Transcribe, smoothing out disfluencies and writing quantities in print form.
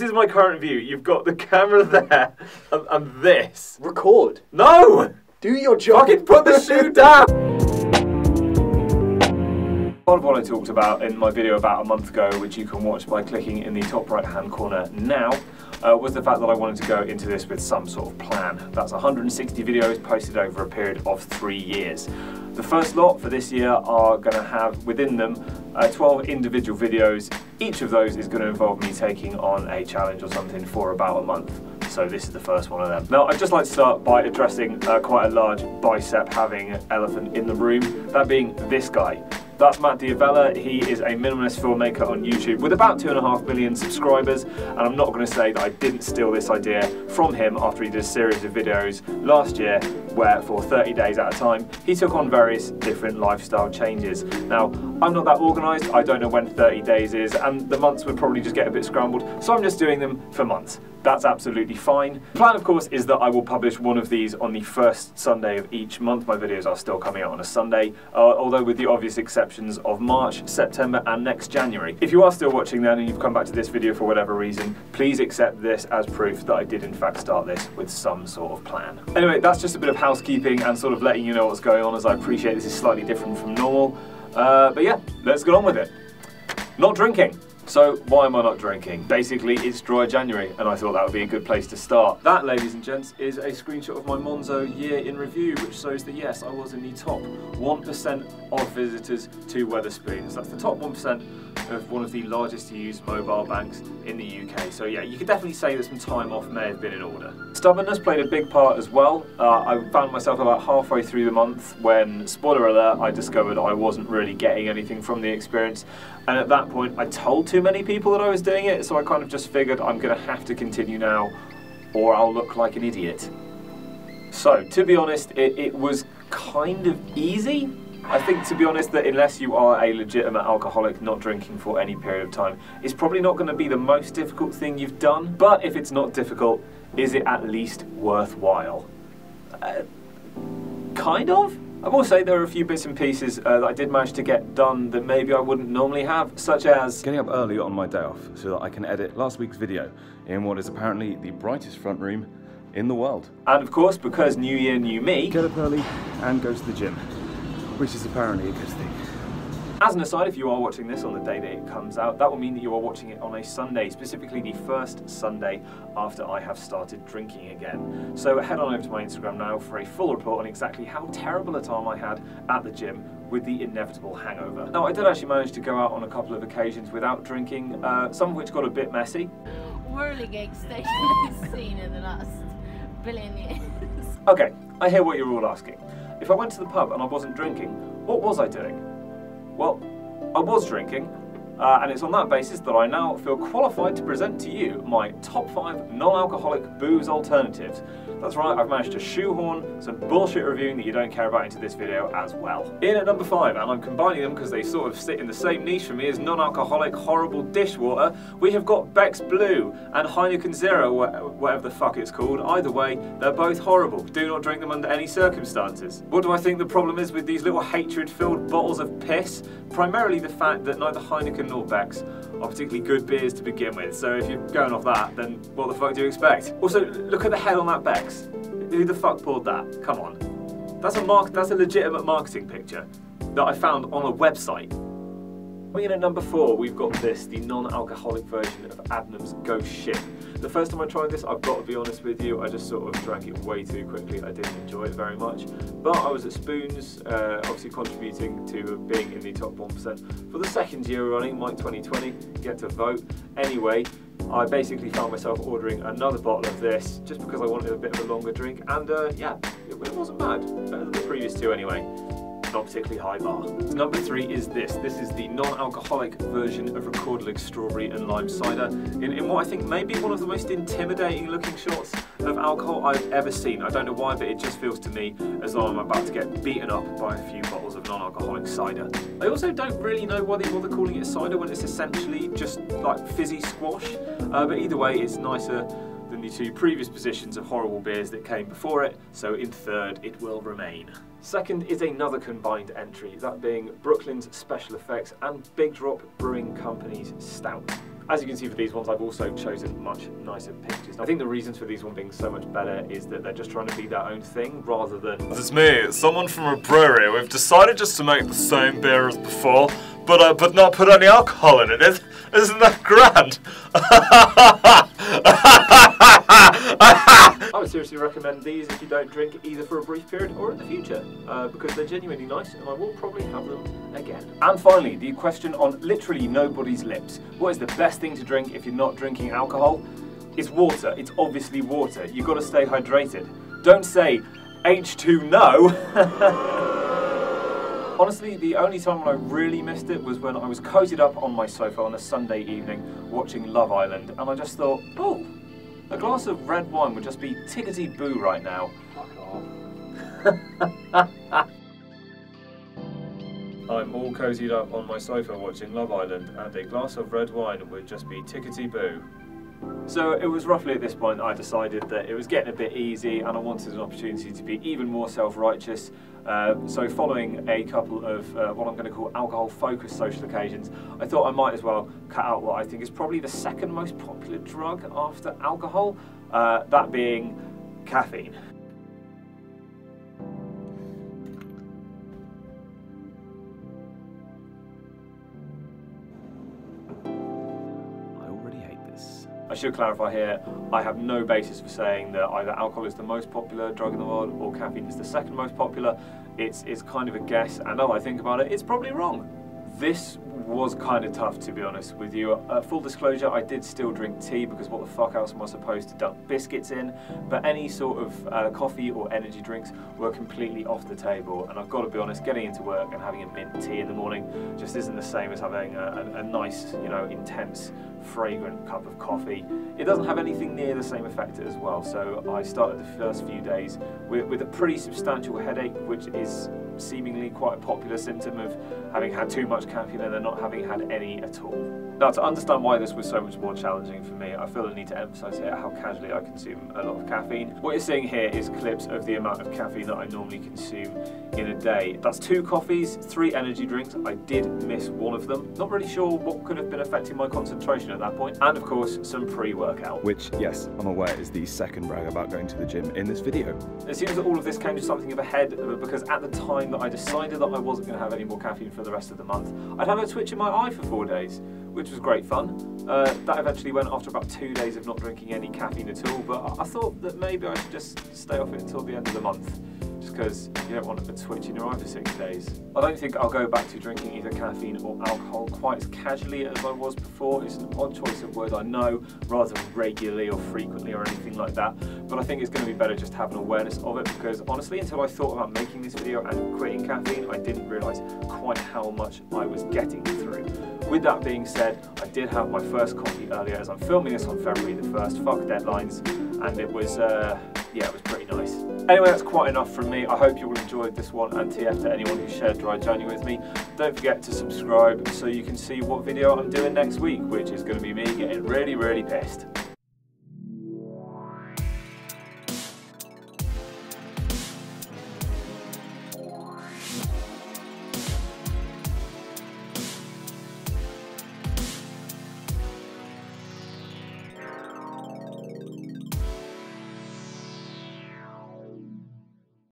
this is my current view. You've got the camera there, and this. Record. No! Do your job. Fucking put the shoe down! Part of what I talked about in my video about a month ago, which you can watch by clicking in the top right hand corner now, was the fact that I wanted to go into this with some sort of plan. That's 160 videos posted over a period of 3 years. The first lot for this year are going to have within them 12 individual videos. Each of those is going to involve me taking on a challenge or something for about a month. So this is the first one of them. Now I'd just like to start by addressing quite a large bicep having elephant in the room, that being this guy. That's Matt Diavella. He is a minimalist filmmaker on YouTube with about 2.5 million subscribers, and I'm not going to say that I didn't steal this idea from him after he did a series of videos last year where for 30 days at a time he took on various different lifestyle changes. Now I'm not that organised, I don't know when 30 days is, and the months would probably just get a bit scrambled, so I'm just doing them for months. That's absolutely fine. The plan, of course, is that I will publish one of these on the first Sunday of each month. My videos are still coming out on a Sunday, although with the obvious exceptions of March, September and next January. If you are still watching then and you've come back to this video for whatever reason, please accept this as proof that I did in fact start this with some sort of plan. Anyway, that's just a bit of housekeeping and sort of letting you know what's going on, as I appreciate this is slightly different from normal. But yeah, let's get on with it. Not drinking. So why am I not drinking? Basically, it's dry January, and I thought that would be a good place to start. That, ladies and gents, is a screenshot of my Monzo year in review, which shows that yes, I was in the top 1% of visitors to Wetherspoons. That's the top 1% of one of the largest used mobile banks in the UK. So yeah, you could definitely say that some time off may have been in order. Stubbornness played a big part as well. I found myself about halfway through the month when, spoiler alert, I discovered I wasn't really getting anything from the experience. And at that point, I told too many people that I was doing it, so I kind of just figured I'm going to have to continue now, or I'll look like an idiot. So, to be honest, it was kind of easy. I think, to be honest, that unless you are a legitimate alcoholic, not drinking for any period of time is probably not going to be the most difficult thing you've done. But if it's not difficult, is it at least worthwhile? Kind of. I will say there are a few bits and pieces that I did manage to get done that maybe I wouldn't normally have, such as getting up early on my day off so that I can edit last week's video in what is apparently the brightest front room in the world. And of course, because new year, new me, get up early and go to the gym, which is apparently a good thing. As an aside, if you are watching this on the day that it comes out, that will mean that you are watching it on a Sunday, specifically the first Sunday after I have started drinking again. So head on over to my Instagram now for a full report on exactly how terrible a time I had at the gym with the inevitable hangover. Now, I did actually manage to go out on a couple of occasions without drinking, some of which got a bit messy. Whirligig station is seen in the last billion years. Okay, I hear what you're all asking. If I went to the pub and I wasn't drinking, what was I doing? Well, I was drinking, and it's on that basis that I now feel qualified to present to you my top 5 non-alcoholic booze alternatives. That's right, I've managed to shoehorn some bullshit reviewing that you don't care about into this video as well. In at number 5, and I'm combining them because they sort of sit in the same niche for me as non-alcoholic horrible dishwater, we have got Beck's Blue and Heineken Zero, whatever the fuck it's called. Either way, they're both horrible. Do not drink them under any circumstances. What do I think the problem is with these little hatred-filled bottles of piss? Primarily the fact that neither Heineken nor Beck's are particularly good beers to begin with, so if you're going off that, then what the fuck do you expect? Also, look at the head on that Beck's. Who the fuck pulled that? Come on. That's a legitimate marketing picture that I found on a website. Coming in at number 4, we've got this, the non-alcoholic version of Adnams Ghost Ship. The first time I tried this, I've got to be honest with you, I just sort of drank it way too quickly. I didn't enjoy it very much. But I was at Spoons, obviously contributing to being in the top 1% for the second year running, Maik 2020, get to vote. Anyway, I basically found myself ordering another bottle of this just because I wanted a bit of a longer drink, and yeah, it wasn't bad. Better than the previous two anyway. Not particularly high bar. Number 3 is this. This is the non-alcoholic version of Recorded Strawberry and Lime Cider in what I think may be one of the most intimidating looking shots of alcohol I've ever seen. I don't know why, but it just feels to me as though I'm about to get beaten up by a few bottles of non-alcoholic cider. I also don't really know why they bother calling it cider when it's essentially just like fizzy squash, but either way it's nicer than the 2 previous positions of horrible beers that came before it, so in third it will remain. Second is another combined entry, that being Brooklyn's Special Effects and Big Drop Brewing Company's Stout. As you can see for these ones, I've also chosen much nicer pictures. I think the reasons for these ones being so much better is that they're just trying to be their own thing rather than... It's me, someone from a brewery. We've decided just to make the same beer as before, but not put any alcohol in it. Isn't that grand? I would seriously recommend these if you don't drink either for a brief period or in the future, because they're genuinely nice and I will probably have them again. And finally, the question on literally nobody's lips. What is the best thing to drink if you're not drinking alcohol? It's water. It's obviously water. You've got to stay hydrated. Don't say H2 no. Honestly, the only time when I really missed it was when I was cozied up on my sofa on a Sunday evening watching Love Island, and I just thought, oh, a glass of red wine would just be tickety-boo right now. Fuck off. I'm all cozied up on my sofa watching Love Island, and a glass of red wine would just be tickety-boo. So it was roughly at this point I decided that it was getting a bit easy and I wanted an opportunity to be even more self-righteous. So following a couple of what I'm going to call alcohol-focused social occasions, I thought I might as well cut out what I think is probably the second most popular drug after alcohol, that being caffeine. I should clarify here, I have no basis for saying that either alcohol is the most popular drug in the world or caffeine is the second most popular. It's kind of a guess, and now I think about it, it's probably wrong. This was kind of tough, to be honest with you. Full disclosure, I did still drink tea because what the fuck else am I supposed to dunk biscuits in? But any sort of coffee or energy drinks were completely off the table. And I've got to be honest, getting into work and having a mint tea in the morning just isn't the same as having a nice, you know, intense, fragrant cup of coffee. It doesn't have anything near the same effect as well. So I started the first few days with a pretty substantial headache, which is seemingly quite a popular symptom of having had too much caffeine and then not having had any at all. Now, to understand why this was so much more challenging for me, I feel I need to emphasise here how casually I consume a lot of caffeine. What you're seeing here is clips of the amount of caffeine that I normally consume in a day. That's 2 coffees, 3 energy drinks. I did miss one of them. Not really sure what could have been affecting my concentration at that point. And of course, some pre-workout. Which, yes, I'm aware is the second brag about going to the gym in this video. It seems that all of this came to something of a head because at the time that I decided that I wasn't going to have any more caffeine for the rest of the month, I'd have a twitch in my eye for 4 days, which was great fun. That eventually went after about 2 days of not drinking any caffeine at all, but I thought that maybe I should just stay off it until the end of the month, just because you don't want a twitch in your eye for 6 days. I don't think I'll go back to drinking either caffeine or alcohol quite as casually as I was before. It's an odd choice of word, I know, rather than regularly or frequently or anything like that, but I think it's going to be better just to have an awareness of it, because honestly, until I thought about making this video and quitting caffeine, I didn't realise quite how much I was getting through. With that being said, I did have my first coffee earlier, as I'm filming this on February the 1st, fuck deadlines, and it was, yeah, it was pretty nice. Anyway, that's quite enough from me. I hope you all enjoyed this one, and TF to anyone who shared Dry January with me. Don't forget to subscribe so you can see what video I'm doing next week, which is going to be me getting really, really pissed.